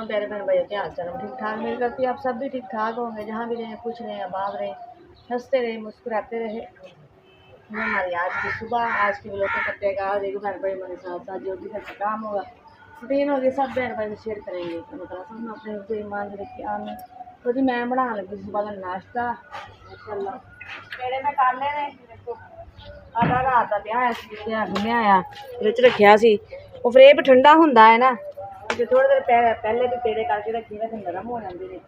तमाम प्यारे बहन भाइयों के हाल चाल ठीक ठाक। मेरी करती है आप सब भी ठीक ठाक होंगे, जहाँ भी रहें, खुश रहें, आबाद रहें, हंसते रहें, मुस्कुराते रहे। हमारी आज की सुबह, आज की व्लॉग को करते हैं। आज एक बहन भाई मेरे साथ साथ जो भी घर का काम होगा, रूटीन होगी, सब बहन भाई शेयर करेंगे। तो मतलब सब अपने उसे ईमान रखी आने। तो जी मैं बना लगी सुबह का नाश्ता। माशाल्लाह पेड़े में काले ने देखो आटा रात का पिया घुमिया आया फ्रिज रखिया सी। वो फ्रेब ठंडा होंदा है ना, तो थोड़ी देर पहले भी पेड़े करके रखी ना, नरम हो जाते हैं।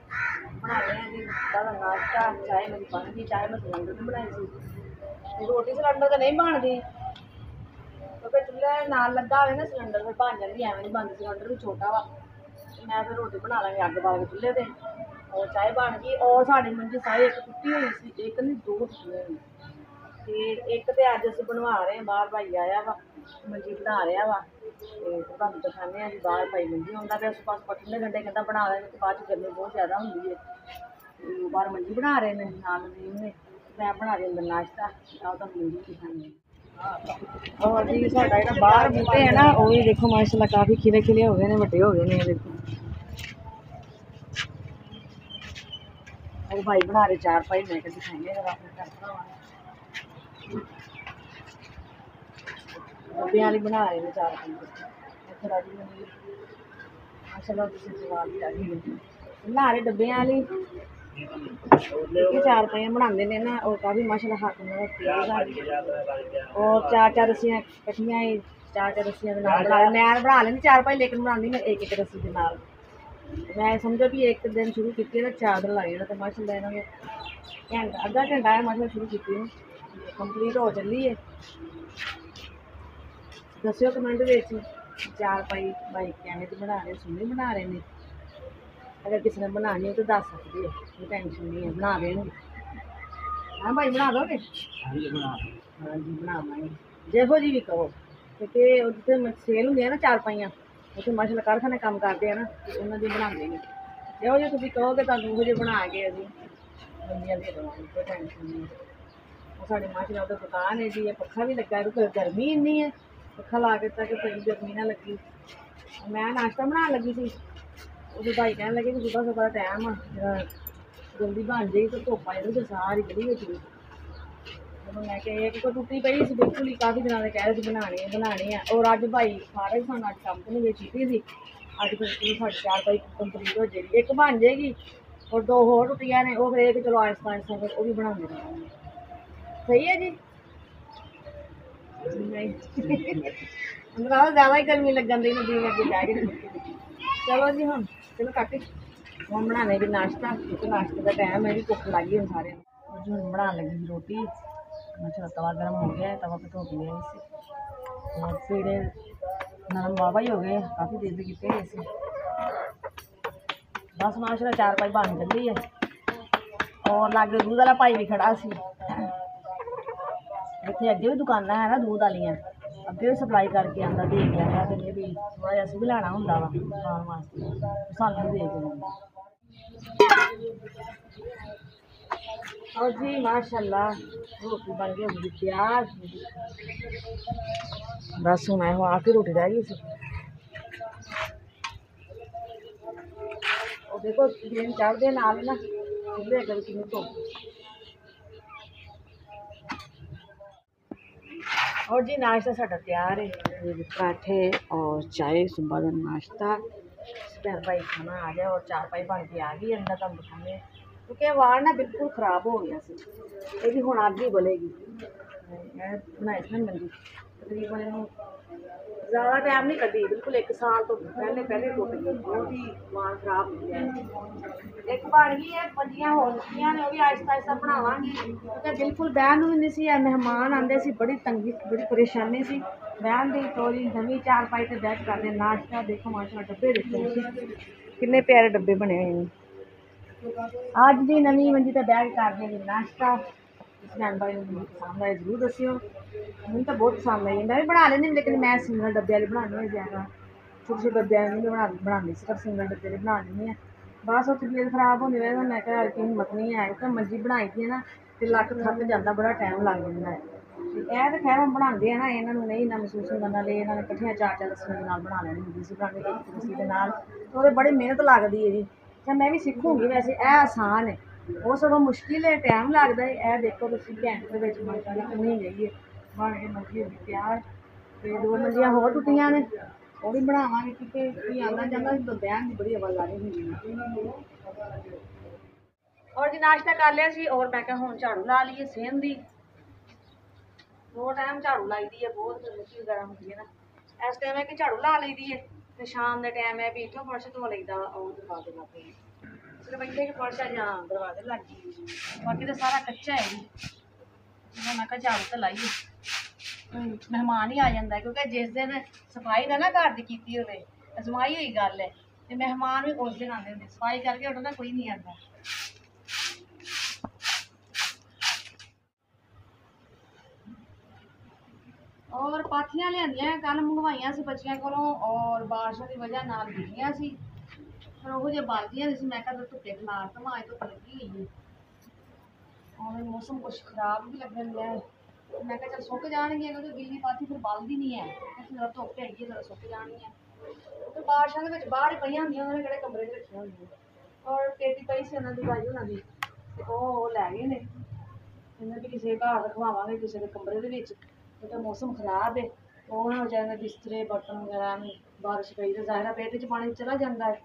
बना रहे जी सुबह का नाश्ता। चाय मेरी बन गई, चाय मैं सिलेंडर में बनाई सी। रोटी सिलेंडर तो नहीं बनती, क्योंकि चुल्हे नाल लगा हो ना सिलेंडर फिर बन जाती, एवं नहीं बनती। सिलेंडर भी छोटा वा, मैं फिर रोटी बना लैंगी अग बाल के चुल्हे पर। और चाय बन गई। और साड़ी मंजी सारी एक टुटी हुई सी, एक नहीं दो टुटियां हुई। तो एक तो अज अस बनवा रहे हैं, बाहर भाई आया वा मंजी बना रहा वा। तो तुहानूं दिखाने जी बाहर भाई मंजी आउंदा पिया। उस पास ठंडे ठंडे कहता बना रहे हैं, तो बाद गर्मी बहुत ज़्यादा होंगी है। तो बाहर मंजी बना रहे हैं नाल ने, मैं बना रही अंदर नाश्ता। आओ तुहानूं मंजी दिखाने। और जी साडा जिहड़ा बाहर बूटे है ना, वो भी देखो माशाल्लाह काफ़ी खिले खिले हो गए हैं, वड्डे हो गए हैं। देखो और भाई बना रहे चार पाई, मैं दिखाएंगे जरा अपने घर डब्बे वाली बना रहे हैं चार पाई। माशाल्लाह सवाल भी आ गई बना रहे डब्बे वाली। चार पाइयां बनाते हैं ना, और काफ़ी माशाल्लाह हाथ में तेज है। और चार चार रस्सियाँ कट्ठियां ही, चार चार रस्सियां मैं बना लेंदी चार पाई, लेकिन बनाती मैं एक एक रस्सी के नाल। मैं समझो भी एक दिन शुरू की ना, 4 दिन लग जाना। तो माशाल्लाह इन्होंने घंटा अद्धा घंटा है माशाल्लाह शुरू की, कंप्लीट हो चली है। दस्यो कमेंट में चार पाई भाई कैमें तो बना रहे, सोहनी बना रहे हैं। अगर किसी ने बनानी हो तो दस सकते हो, कोई टेंशन नहीं है, बना देंगे। हाँ भाई बना दोगे? हाँ जी बना देंगे, जो जी भी कहो। क्योंकि जितने सेल होंगे ना चार पाइयां, उत्थे माशाल्लाह कारखाने काम करते हैं ना, उन्होंने बनाते हैं। जो जो तुम कहोगे तो वो जो बना के अभी बंदियां दे देवांगे, कोई टेंशन नहीं है। साढ़े माशाल्लाह उधर दुकान है जी, पक्खा भी लगा है, क्योंकि गर्मी इन्नी है, पक्खा ला के ताकि कोई गर्मी ना लगी। मैं नाश्ता बना लगी थी, उस भाई कहने लगे कि सुबह सुबह टाइम जल्दी बन जाएगी, तो धुप आई तो सारी गली हो चुकी। तो मैं एक तो टुटी पई सी बिल्कुल ही, काफ़ी दिनों से कह रहे थे बनाने हैं। और अज भाई सारे सानू अज कंपनी में छुट्टी थी, अज बिल्कुल साढ़े चार पाई कंप्लीट हो जाएगी, एक बन जाएगी और दो होर टुटियां ने, वो फिर चलो आहिस्ता आहिस्ता फिर वो भी बनाते रहेंगे। सही है जी नहीं ज़्यादा ही गर्मी लगन दी नदी में अगे जाके। चलो जी हम चलो काटी हम बनाने भी नाश्ता, क्योंकि नाश्ते का टाइम है जी, भुख लग गई हम सारे। जी हम बना लगी रोटी। अच्छा तवा गर्म हो गया है, तवा पे धो दिया इसे। और पेड़े नरम वावा ही हो गए, काफ़ी देर से कितने हैं इसे। बस माशाल्लाह चार पाई बन चली है। और लागे दूध वाला भाई भी खड़ा सी, इतने अगे भी दुकाना है ना दूध वाली, अगे भी सप्लाई करके आंदा, दे के आंदा। तो भी थोड़ा जहा अस भी लेना होंगे वा खाने वास्ते, सानू भी दे के जांदा। और जी माशाल्लाह रोटी बन गई होगी तैयार। बस हूँ मैं आके रोटी रह गई सी। और देखो दिन चढ़ते नाल ना चूल्हे अगर कि धुप। और जी नाश्ता साडा तैयार है, पराठे और चाय सुबह का नाश्ता। भैन भाई खाना आ गया और चार पाई बन के आ गई अंदर, तुम दिखाने। क्योंकि वाल ना बिल्कुल खराब हो गया सी, ये भी हुण अग ही बलेगी। मैं बनाई थी ना मंजी तकरीबन इनू ज़्यादा टाइम नहीं कटी, बिल्कुल एक साल तो पहले पहले टुट गई, बहुत ही वाल खराब हो गया। एक बन गई है, पंजियां हो चुकियां ने, वो भी आहिस्ता आहिस्ता बनावांगी, क्योंकि बिल्कुल बहन भी नहीं सी। मेहमान आते सी, बड़ी तंगी बड़ी परेशानी सी बहन की। तोरी नवीं चार पाई तो बैठ करते नाश्ता। देखो माशाल्लाह डब्बे देखो कितने प्यारे डब्बे बने हुए हैं। अज की नवीं मंजी तो बैठ करते जी नाश्ता। भैन भाई पसंद आए जरूर दस्यो, मैंने तो बहुत पसंद आई। मैं भी बना लेनी, लेकिन मैं सिंगल डब्बे वाली बनानी है ज़्यादा, छोटे छोटे डब्बे नहीं बनानी, सिर्फ सिंगल डब्बे वाली बना लेनी है। बस वो तबीयत खराब होने वजह मैं क्या हिम्मत नहीं है, क्योंकि मंजी बनाई थी ना, तो लक थक जाता, बड़ा टाइम लग जाता है। ਇਹ ਤਾਂ ਖੈਰ ਹੁਣ ਬਣਾਉਂਦੇ ਆ ਨਾ, ਇਹਨਾਂ ਨੂੰ ਨਹੀਂ ਇੰਨਾ ਮਹਿਸੂਸ ਹੁੰਦਾ, ਨਾਲੇ ਇਹਨਾਂ ਨੇ ਇਕੱਠੀਆਂ ਚਾਰ ਚਾਰ ਰਸਮਾਂ ਦੇ ਨਾਲ ਬਣਾ ਲੈਣੀ ਹੁੰਦੀ ਸੀ, ਬਣਾਉਣੀ ਇੱਕ ਰਸੀ ਦੇ ਨਾਲ, ਉਹਦੇ ਬੜੀ ਮਿਹਨਤ ਲੱਗਦੀ ਹੈ ਜੀ। ਤਾਂ ਮੈਂ ਵੀ ਸਿੱਖੂੰਗੀ, ਵੈਸੇ ਇਹ ਆਸਾਨ ਹੈ, ਉਹ ਸਗੋਂ ਮੁਸ਼ਕਿਲ ਹੈ, ਟਾਈਮ ਲੱਗਦਾ ਹੈ। ਇਹ ਦੇਖੋ ਤੁਸੀਂ ਘੰਟੇ ਦੇ ਵਿੱਚ ਮਾਸ਼ਾਅੱਲਾ ਕਿੰਨੀ ਗਈ ਹੈ ਬਣ ਕੇ, ਮੰਜੀ ਹੋ ਗਈ ਤਿਆਰ। ਅਤੇ 2 ਮੰਜੀਆਂ ਹੋਰ ਟੁੱਟੀਆਂ ਨੇ, ਉਹ ਵੀ ਬਣਾਵਾਂਗੇ, ਕਿਉਂਕਿ ਕੀ ਆਉਂਦਾ ਜਾਂਦਾ ਬਹਿਣ ਦੀ ਬੜੀ ਆਵਾਜ਼ ਆ ਰਹੀ ਹੁੰਦੀ ਹੈ। ਔਰ ਜੀ ਨਾਸ਼ਤਾ ਕਰ ਲਿਆ ਸੀ, ਔਰ ਮੈਂ ਕਿਹਾ ਹੁਣ ਝਾੜੂ ਲਾ ਲਈਏ ਸੇਮ ਦੀ। 2 ਟਾਈਮ ਝਾੜੂ ਲਾਈਦੀ ਹੈ, ਬਹੁਤ ਮਿੱਟੀ ਵਗੈਰਾ ਹੁੰਦੀ ਹੈ ਨਾ, ਇਸ ਟਾਈਮ ਹੈ ਕਿ ਝਾੜੂ ਲਾ ਲਈਦੀ ਹੈ, ਅਤੇ ਸ਼ਾਮ ਦੇ ਟਾਈਮ ਹੈ ਵੀ ਇੱਥੋਂ ਫਰਸ਼ ਧੋ ਲਈਦਾ, ਉਹ ਦਰਵਾਜ਼ੇ ਲੱਗ ਗਏ ਸਿਰਫ ਇੱਥੇ ਕਿ ਫਰਸ਼ ਹੈ ਜਾਂ ਦਰਵਾਜ਼ੇ ਲੱਗ ਗਈ, ਬਾਕੀ ਤਾਂ ਸਾਰਾ ਕੱਚਾ ਹੈ ਜੀ। ਮੈਂ ਕਿਹਾ ਝਾੜੂ ਤਾਂ ਲਾਈਏ, ਮਹਿਮਾਨ ਹੀ ਆ ਜਾਂਦਾ, ਕਿਉਂਕਿ ਜਿਸ ਦਿਨ ਸਫਾਈ ਨਾ ਘਰ ਦੀ ਕੀਤੀ ਹੋਵੇ, ਅਜ਼ਮਾਈ ਹੋਈ ਗੱਲ ਹੈ, ਅਤੇ ਮਹਿਮਾਨ ਵੀ ਉਸ ਦਿਨ ਆਉਂਦੇ ਹੁੰਦੇ, ਸਫਾਈ ਕਰਕੇ ਉੱਠਦਾ ਕੋਈ ਨਹੀਂ ਆਉਂਦਾ। ਔਰ ਪਾਥੀਆਂ ਲਿਆਂਦੀਆਂ ਕੱਲ੍ਹ ਮੰਗਵਾਈਆਂ ਸੀ ਬੱਚਿਆਂ ਕੋਲੋਂ, ਔਰ ਬਾਰਿਸ਼ਾਂ ਦੀ ਵਜ੍ਹਾ ਨਾਲ ਗਿੱਲੀਆਂ ਸੀ, ਪਰ ਉਹੋ ਜਿਹੇ ਬਲਦੀਆਂ ਸੀ। ਮੈਂ ਕਿਹਾ ਧੁੱਪੇ ਖਿਲਾਰ ਤਾਂ ਮਾਂ ਧੁੱਪ ਲੱਗੀ ਹੋਈ ਹੈ, ਔਰ ਮੌਸਮ ਕੁਛ ਖਰਾਬ ਵੀ ਲੱਗਣ ਡਿਆ, ਮੈਂ ਕਿਹਾ ਚੱਲ ਸੁੱਕ ਜਾਣਗੀਆਂ, ਕਿਉਂਕਿ ਗਿੱਲੀ ਪਾਥੀ ਫਿਰ ਬਲਦੀ ਨਹੀਂ ਹੈ, ਫਿਰ ਧੁੱਪ ਹੈਗੀ ਹੈ, ਸੁੱਕ ਜਾਣਗੀਆਂ। ਤੇ ਬਾਰਿਸ਼ਾਂ ਦੇ ਵਿੱਚ ਬਾਹਰ ਹੀ ਪਈਆਂ ਹੁੰਦੀਆਂ, ਉਹਨਾਂ ਨੇ ਕਿਹੜੇ ਕਮਰੇ 'ਚ ਰੱਖੀਆਂ ਹੁੰਦੀਆਂ। ਔਰ ਪੇਟੀ ਪਈ ਸੀ ਉਹਨਾਂ ਦੀ ਬਾਈ ਉਹਨਾਂ ਦੀ, ਅਤੇ ਉਹ ਲੈ ਗਏ ਨੇ, ਕਹਿੰਦੇ ਵੀ ਕਿਸੇ ਘਰ ਰਖਵਾਵਾਂਗੇ, ਕਿਸੇ ਦੇ ਕਮਰੇ ਦੇ ਵਿੱਚ, ਕਿਉਂਕਿ ਮੌਸਮ ਖਰਾਬ ਹੈ। ਉਹ ਨਾ ਹੋ ਜਾਂਦੇ ਬਿਸਤਰੇ ਬਰਤਨ ਵਗੈਰਾ ਨੂੰ, ਬਾਰਿਸ਼ ਪਈ ਤਾਂ ਜ਼ਾਹਿਰ ਪੇਟੀ 'ਚ ਪਾਣੀ ਚਲਾ ਜਾਂਦਾ ਹੈ,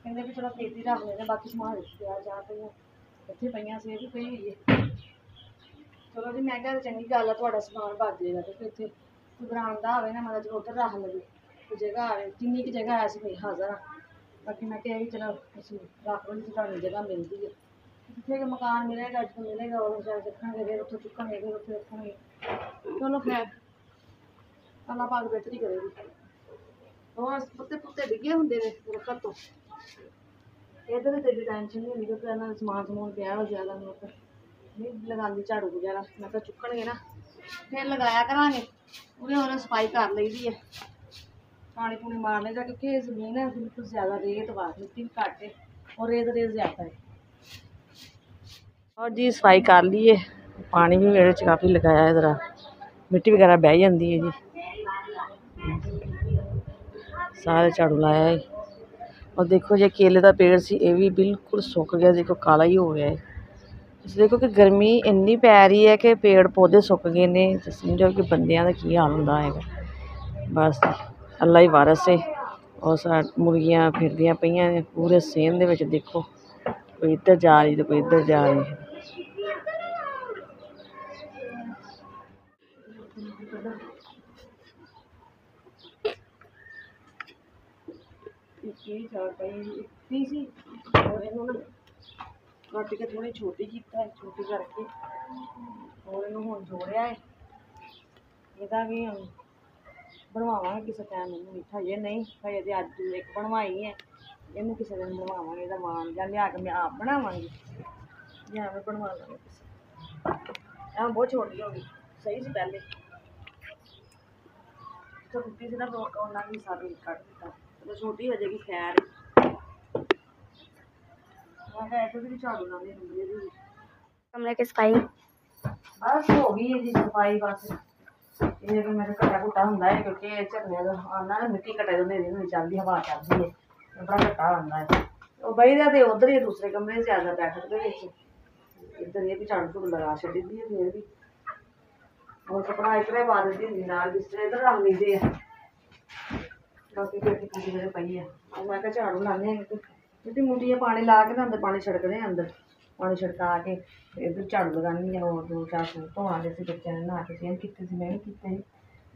ਕਹਿੰਦੇ ਵੀ ਚਲੋ ਪੇਟੀ ਰੱਖ ਲੈਂਦੇ, ਬਾਕੀ ਸਮਾਨ ਪਿਆ ਜਾ ਪਈਆਂ ਇੱਥੇ ਪਈਆਂ ਸੀ, ਇਹ ਵੀ ਪਈ ਹੋਈ ਹੈ। ਚਲੋ ਜੀ, ਮੈਂ ਕਿਹਾ ਚੰਗੀ ਗੱਲ ਆ, ਤੁਹਾਡਾ ਸਮਾਨ ਬਚ ਜਾਏਗਾ, ਕਿਉਂਕਿ ਇੱਥੇ ਕੋਈ ਬਰਾਂਡਾ ਹੋਵੇ ਨਾ, ਮਤਲਬ ਚਲੋ ਉੱਧਰ ਰੱਖ ਲਵੇ, ਕੋਈ ਜਗ੍ਹਾ ਆਵੇ, ਜਿੰਨੀ ਕੁ ਜਗ੍ਹਾ ਹੈ ਸੀ ਹਾਜ਼ਰ ਆ। ਬਾਕੀ ਮੈਂ ਕਿਹਾ ਵੀ ਚਲੋ ਅਸੀਂ ਰੱਖ ਲਓ, ਜਿੱਥੇ ਤੁਹਾਨੂੰ ਜਗ੍ਹਾ ਮਿਲਦੀ ਹੈ, ਜਿੱਥੇ ਕਿ ਮਕਾਨ ਮਿਲੇਗਾ, ਜਿੱਥੇ ਮਿਲੇਗਾ ਉਹ ਸ਼ਾਇਦ ਰੱਖਣਗੇ, ਫਿਰ ਉੱਥੋਂ ਚੁੱਕਣਗੇ, ਫਿਰ ਉੱਥੇ ਰੱਖਣਗੇ। ਚਲੋ ਖੈਰ ਅੱਲਾ ਪਾਕ ਬਿਹਤਰੀ ਕਰੇਗੀ। ਉਹ ਪੱਤੇ ਪੁੱਤੇ ਡਿੱਗੇ ਹੁੰਦੇ ਨੇ ਦਰਖਤ ਤੋਂ, ਇਹਦੇ ਤੇ ਵੀ ਟੈਨਸ਼ਨ ਨਹੀਂ ਹੁੰਦੀ, ਕਿਉਂਕਿ ਇਹਨਾਂ ਦਾ ਸਮਾਨ ਸਮੂਨ ਪਿਆ ਵਾ ਜ਼ਿਆਦਾ, ਮੈਂ ਤਾਂ ਨਹੀਂ ਲਗਾਉਂਦੀ ਝਾੜੂ ਵਗੈਰਾ, ਮੈਂ ਕਿਹਾ ਚੁੱਕਣਗੇ ਨਾ ਫਿਰ ਲਗਾਇਆ ਕਰਾਂਗੇ, ਉਹਦੇ ਹੋਰ ਸਫਾਈ ਕਰ ਲਈਦੀ ਹੈ, ਪਾਣੀ ਪੂਣੀ ਮਾਰ ਲਈਦਾ, ਕਿਉਂਕਿ ਇਹ ਜ਼ਮੀਨ ਹੈ ਬਿਲਕੁਲ ਜ਼ਿਆਦਾ ਰੇਤ ਵਾ, ਮਿੱਟੀ ਵੀ ਘੱਟ ਹੈ, ਔਰ ਰੇਤ ਜ਼ਿਆਦਾ ਹੈ। ਔਰ ਜੀ ਸਫਾਈ ਕਰ ਲਈਏ, ਪਾਣੀ ਵੀ ਇਹਦੇ 'ਚ ਕਾਫੀ ਲਗਾਇਆ, ਜ਼ਰਾ ਮਿੱਟੀ ਵਗੈਰਾ ਬਹਿ ਜਾਂਦੀ ਹੈ ਜੀ। ਸਾਰੇ ਝਾੜੂ ਲਾਇਆ ਹੈ, ਔਰ ਦੇਖੋ ਜੇ ਕੇਲੇ ਦਾ ਪੇੜ ਸੀ, ਇਹ ਵੀ ਬਿਲਕੁਲ ਸੁੱਕ ਗਿਆ, ਦੇਖੋ ਕਾਲਾ ਹੀ ਹੋ ਗਿਆ ਹੈ। ਤੁਸੀਂ ਦੇਖੋ ਕਿ ਗਰਮੀ ਇੰਨੀ ਪੈ ਰਹੀ ਹੈ ਕਿ ਪੇੜ ਪੌਦੇ ਸੁੱਕ ਗਏ ਨੇ, ਤੇ ਸਮਝੋ ਕਿ ਬੰਦਿਆਂ ਦਾ ਕੀ ਹਾਲ ਹੁੰਦਾ ਹੈਗਾ। ਬਸ ਅੱਲਾ ਹੀ ਵਾਰਸ ਹੈ। ਔਰ ਮੁਰਗੀਆਂ ਫਿਰਦੀਆਂ ਪਈਆਂ ਨੇ ਪੂਰੇ ਸੇਮ ਦੇ ਵਿੱਚ, ਦੇਖੋ ਕੋਈ ਇੱਧਰ ਜਾ ਰਹੀ ਤੇ ਕੋਈ ਇੱਧਰ ਜਾ ਰਹੀ ਹੈ। ਇੱਕੀ ਸੀ, ਔਰ ਇਹਨੂੰ ਨਾ ਕੱਟ ਕੇ ਥੋੜ੍ਹੀ ਛੋਟੀ ਕੀਤਾ ਹੈ, ਛੋਟੀ ਕਰਕੇ, ਔਰ ਇਹਨੂੰ ਹੁਣ ਜੋੜਿਆ ਹੈ। ਇਹਦਾ ਵੀ ਹੁਣ ਬਣਵਾਵਾਂਗੇ ਕਿਸੇ ਟਾਈਮ, ਇਹਨੂੰ ਮਿੱਠਾ ਜੇ ਨਹੀਂ ਹਜੇ ਤੇ ਅੱਜ ਇੱਕ ਬਣਵਾਈ ਹੈ, ਇਹਨੂੰ ਕਿਸੇ ਦਿਨ ਬਣਵਾਵਾਂਗੇ, ਇਹਦਾ ਵਾਣ ਜਾਂ ਲਿਆ ਕੇ ਮੈਂ ਆਪ ਬਣਾਵਾਂਗੀ, ਜਾਂ ਮੈਂ ਬਣਵਾ ਲਾਂਗੇ ਕਿਸੇ। ਇਹ ਬਹੁਤ ਛੋਟੀ ਹੋ ਗਈ, ਸਹੀ ਸੀ ਪਹਿਲੇ ਟੁੱਟੀ ਸੀ ਨਾ, ਉਹਨਾਂ ਵੀ ਸਾਰੀ ਕੱਢ ਦਿੱਤਾ, ਜਦੋਂ ਛੋਟੀ ਹੋ ਜਾਏਗੀ ਖੈਰ। ਮੈਂ ਕਿਹਾ ਇਹਦੇ ਵੀ ਝਾੜੂ ਲਾਉਣੀ ਹੁੰਦੀ ਹੈ ਜੀ, कमरे की सफाई ਬਸ ਹੋ ਗਈ ਹੈ ਜੀ ਸਫਾਈ। ਬਸ ਇਹ ਵੀ ਮੇਰੇ ਘਟਾ ਘੁਟਾ ਹੁੰਦਾ ਹੈ, ਕਿਉਂਕਿ ਝਰਨੇ ਦਾ ਆਉਂਦਾ ਨਾ, ਮਿੱਟੀ ਘਟੇ ਤੋਂ ਹਨੇਰੀ ਹੋਈ ਚੱਲਦੀ, ਹਵਾ ਚੱਲਦੀ ਹੈ, ਬੜਾ ਘਟਾ ਆਉਂਦਾ ਹੈ। ਉਹ ਬਹੀਦਾ ਤੇ ਉੱਧਰ ਹੀ ਦੂਸਰੇ ਕਮਰੇ 'ਚ ਜ਼ਿਆਦਾ ਬੈਠਕ ਦੇ ਵਿੱਚ, ਇੱਧਰ ਇਹ ਵੀ ਝਾੜੂ ਝੂੜੂ ਲਗਾ ਛੱਡੀ ਦੀ ਹੈ। ਫਿਰ ਵੀ ਹੋਰ ਕੱਪੜਾ ਇਸ ਤਰ੍ਹਾਂ ਪਾ ਦਿੰਦੀ ਹੁੰਦੀ, ਨਾਲ ਬਿਸਤਰੇ ਇੱਧਰ ਰੱਖ ਲਈਦੇ ਆ, ਬਾਕੀ ਪੇਟੀ ਪੂਟੀ ਜਿਹੜੇ ਪਈ ਆ, ਉਹ ਮੈਂ ਕਿਹਾ ਝਾੜੂ ਲਾਉਂਦੇ ਹਾਂ, ਮਿੱਟੀ ਮੁੱਟੀ ਪਾਣੀ ਲਾ ਕੇ ਨਾ ਅੰਦਰ ਪਾਣੀ ਛਿੜਕਦੇ ਆ, ਅੰਦਰ ਪਾਣੀ ਛਿੜਕਾ ਕੇ ਇੱਧਰ ਝਾੜੂ ਲਗਾਉਂਦੀ ਹਾਂ। ਹੋਰ 2-4 ਸੂਟ ਧੋਣ ਵਾਲੇ ਸੀ, ਬੱਚਿਆਂ ਨੇ ਨਹਾ ਕੇ ਚੇਂਜ ਕੀਤੇ ਸੀ, ਮੈਂ ਵੀ ਕੀਤੇ ਸੀ।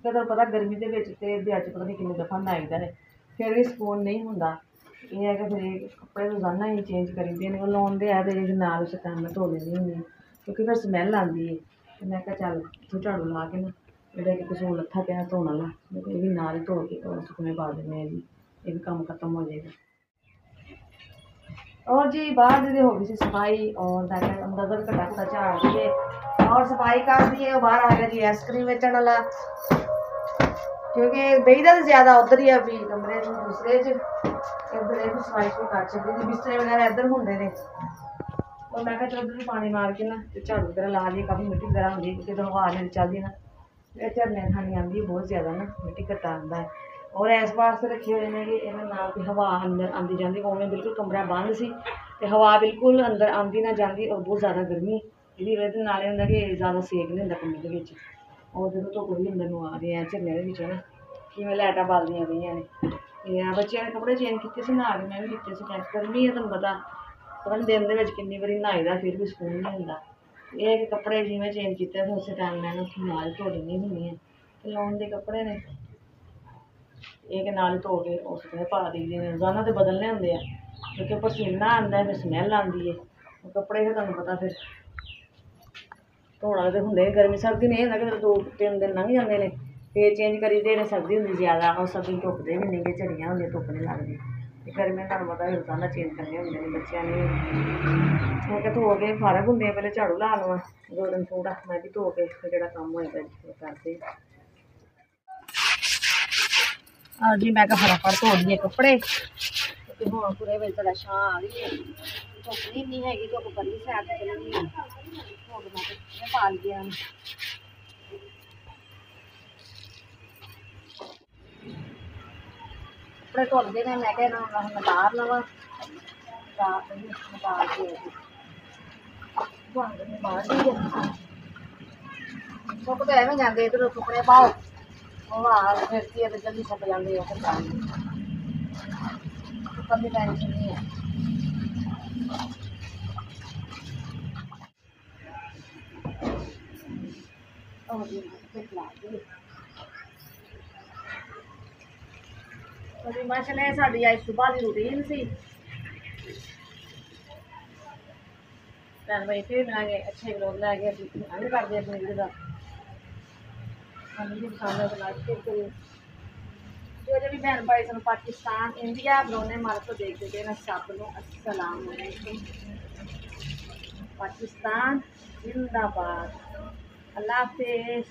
ਤੁਹਾਨੂੰ ਪਤਾ ਗਰਮੀ ਦੇ ਵਿੱਚ ਤੇ ਦਿਹਾੜੀ 'ਚ ਪਤਾ ਨਹੀਂ ਕਿੰਨੀ ਦਫਾ ਨਹਾਈਦਾ ਨੇ, ਫਿਰ ਵੀ ਸਕੂਨ ਨਹੀਂ ਹੁੰਦਾ। ਇਹ ਹੈ ਕਿ ਫਿਰ ਇਹ ਕੱਪੜੇ ਰੋਜ਼ਾਨਾ ਹੀ ਚੇਂਜ ਕਰੀਦੇ ਨੇ, ਉਹ ਲਾਉਂਦੇ ਆ, ਅਤੇ ਨਾਲ ਉਸ ਟਾਈਮ ਮੈਂ ਧੋ ਲੈਂਦੀ ਹੁੰਦੀ ਹਾਂ, ਕਿਉਂਕਿ ਫਿਰ ਸਮੈਲ ਆਉਂਦੀ ਹੈ। ਅਤੇ ਮੈਂ ਕਿਹਾ ਚੱਲ ਇੱਥੋਂ ਝਾੜੂ ਲਾ ਕੇ ਨਾ, ਜਿਹੜਾ ਕਿ ਕੁਛ ਹੁਣ ਲੱਥਾ ਪਿਆ ਧੋਣ ਵਾਲਾ, ਇਹ ਵੀ ਨਾਲ ਹੀ ਧੋ ਕੇ ਔਰ ਸੁੱਕਣੇ ਪਾ ਦਿੰਦੇ ਹਾਂ ਜੀ, ਇਹ ਵੀ ਕੰਮ ਖਤਮ ਹੋ ਜਾਏਗਾ। और जी बाहर दीदी हो गई सी सफाई, और अंदर घटा घटा झाड़ दिए और सफाई कर दिए। बाहर आ गया जी आइसक्रीम बेचने वाला, क्योंकि बहीदा तो ज़्यादा उधर ही है भी कमरे दूसरे च, इधर एक सफाई कर छड़ी, बिस्तरे वगैरह इधर होंगे ने, और मैं चलो उधर भी पानी मार के ना झाड़ू वगैरह ला ली, काफ़ी मिट्टी वगैरह होंगी क्योंकि तो हवा नहीं चलती ना, झरने खानी आती बहुत ज़्यादा ना, मिट्टी घट्टा आता है। और इस वास्ते रखे हुए ने कि इन्हें ना कोई हवा अंदर आती जाती, उवें बिल्कुल कमरा बंद सी ते हवा बिल्कुल अंदर आती ना जाती, और बहुत ज़्यादा गर्मी ਇਹਦੀ वजह ਦੇ ਨਾਲ ਹੁੰਦਾ कि ज़्यादा सेक नहीं ਹੁੰਦਾ कमरे ਦੇ ਵਿੱਚ। और ਜਦੋਂ ਧੁੱਪ ਵੀ ਅੰਦਰ ਨੂੰ ਆ ਰਹੀ ਹੈ ਝਰਨੇ ਦੇ ਵਿੱਚ ਨਾ, ਕਿਵੇਂ ਲਾਈਟਾਂ ਬਲਦੀਆਂ ਪਈਆਂ ਨੇ। ਤੇ ਆ ਬੱਚਿਆਂ ਨੇ ਕੱਪੜੇ ਚੇਂਜ ਕੀਤੇ ਸੀ, ਨਹਾ ਕੇ ਮੈਂ ਵੀ ਕੀਤੇ ਸੀ ਚੇਂਜ। ਗਰਮੀ ਹੈ ਤੁਹਾਨੂੰ ਪਤਾ ਦਿਨ ਦੇ ਵਿੱਚ ਕਿੰਨੀ ਵਾਰੀ ਨਹਾਈਦਾ ਫਿਰ ਵੀ ਸਕੂਨ ਨਹੀਂ ਹੁੰਦਾ। ਇਹ ਕਿ ਕੱਪੜੇ ਜਿਵੇਂ ਚੇਂਜ ਕੀਤੇ ਤੇ ਉਸੇ ਟਾਈਮ ਮੈਂ ਉੱਥੇ ਨਾਲ ਧੋ ਦਿੰਦੀ ਹੁੰਦੀ ਹਾਂ। ਤੇ ਲਾਉਣ ਦੇ ਕੱਪੜੇ ਨੇ ਇਹ ਕਿ ਨਾਲ ਧੋ ਕੇ ਉਸ ਤਰ੍ਹਾਂ ਪਾ ਦਈਦੇ ਨੇ, ਰੋਜ਼ਾਨਾ ਤੇ ਬਦਲਣੇ ਹੁੰਦੇ ਆ ਕਿਉਂਕਿ ਪਸੀਨਾ ਆਉਂਦਾ ਫਿਰ ਸਮੈਲ ਆਉਂਦੀ ਹੈ। ਕੱਪੜੇ ਫਿਰ ਤੁਹਾਨੂੰ ਪਤਾ ਫਿਰ ਧੋਣਾ ਤਾਂ ਹੁੰਦੇ, ਗਰਮੀ ਸਰਦੀ ਨਹੀਂ ਹੁੰਦਾ ਕਿ 2-3 ਦਿਨ ਲੰਘ ਜਾਂਦੇ ਨੇ ਫਿਰ ਚੇਂਜ ਕਰੀਦੇ ਨੇ। ਸਰਦੀ ਹੁੰਦੀ ਜ਼ਿਆਦਾ, ਉਹ ਸਰਦੀ ਧੁੱਪਦੇ ਵੀ ਨਹੀਂ ਗੇ, ਝੜੀਆਂ ਹੁੰਦੀਆਂ, ਧੁੱਪ ਨਹੀਂ ਲੱਗਦੀ। ਤੇ ਗਰਮੀ ਤੁਹਾਨੂੰ ਪਤਾ ਫਿਰ ਰੋਜ਼ਾਨਾ ਚੇਂਜ ਕਰਨੇ ਹੁੰਦੇ ਨੇ ਬੱਚਿਆਂ ਨੇ। ਮੈਂ ਕਿਹਾ ਧੋ ਕੇ ਫਰਕ ਹੁੰਦੇ ਆ, ਪਹਿਲੇ ਝਾੜੂ ਲਾ ਲਵਾਂ 2-3 ਸੂਟ ਮੈਂ ਵੀ ਧੋ ਕੇ ਫਿਰ ਜਿਹੜਾ ਕੰਮ ਹੋਏਗਾ ਕਰਦੇ। हाँ जी, मैं फटाफट धो दिए कपड़े क्योंकि हूँ पूरे वे थोड़ा छां आ गई है, धुप नहीं हैगी, धुप परली सैड चली गई धो के मैं पा लिया। कपड़े धुलते ने, मैं क्या नकार लवा नकार के बाहर धुप तो एवं जाते इधर कपड़े पाओ फिरती है तो जल्दी छप जाते हैं, ऊपर की टेंशन नहीं है। माशाल्लाह साड़ी आज सुबह की रूटीन सी। भैन भाई फिर मिलेंगे अच्छे ब्लॉग लैके, एंड करते अपनी वीडियो का। पसंद है तो लाइक शेयर करिए। जो भी बहन भाई सब पाकिस्तान इंडिया ब्रोने मार को देखते थे ना, सब को अस्सलाम वालेकुम। पाकिस्तान जिंदाबाद। अल्लाह हाफिज़।